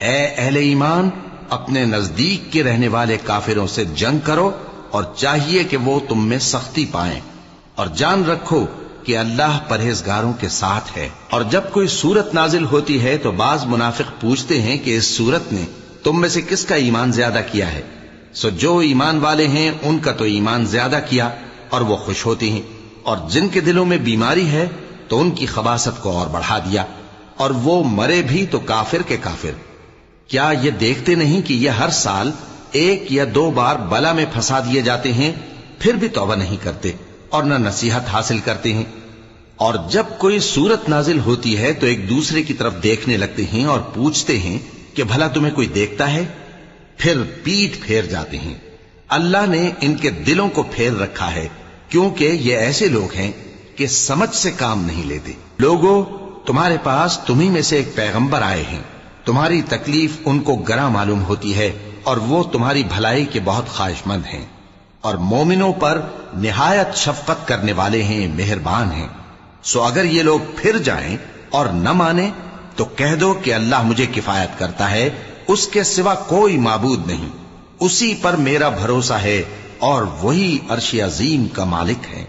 اے اہل ایمان، اپنے نزدیک کے رہنے والے کافروں سے جنگ کرو اور چاہیے کہ وہ تم میں سختی پائیں، اور جان رکھو کہ اللہ پرہیزگاروں کے ساتھ ہے۔ اور جب کوئی سورت نازل ہوتی ہے تو بعض منافق پوچھتے ہیں کہ اس سورت نے تم میں سے کس کا ایمان زیادہ کیا ہے؟ سو جو ایمان والے ہیں ان کا تو ایمان زیادہ کیا اور وہ خوش ہوتے ہیں، اور جن کے دلوں میں بیماری ہے تو ان کی خباثت کو اور بڑھا دیا، اور وہ مرے بھی تو کافر کے کافر۔ کیا یہ دیکھتے نہیں کہ یہ ہر سال 1 یا 2 بار بلا میں پھنسا دیے جاتے ہیں، پھر بھی توبہ نہیں کرتے اور نہ نصیحت حاصل کرتے ہیں؟ اور جب کوئی سورت نازل ہوتی ہے تو ایک دوسرے کی طرف دیکھنے لگتے ہیں اور پوچھتے ہیں کہ بھلا تمہیں کوئی دیکھتا ہے؟ پھر پیٹھ پھیر جاتے ہیں۔ اللہ نے ان کے دلوں کو پھیر رکھا ہے، کیونکہ یہ ایسے لوگ ہیں کہ سمجھ سے کام نہیں لیتے۔ لوگو، تمہارے پاس تمہیں میں سے ایک پیغمبر آئے ہیں، تمہاری تکلیف ان کو گراں معلوم ہوتی ہے اور وہ تمہاری بھلائی کے بہت خواہش مند ہیں، اور مومنوں پر نہایت شفقت کرنے والے ہیں، مہربان ہیں۔ سو اگر یہ لوگ پھر جائیں اور نہ مانیں تو کہہ دو کہ اللہ مجھے کفایت کرتا ہے، اس کے سوا کوئی معبود نہیں، اسی پر میرا بھروسہ ہے اور وہی عرش عظیم کا مالک ہے۔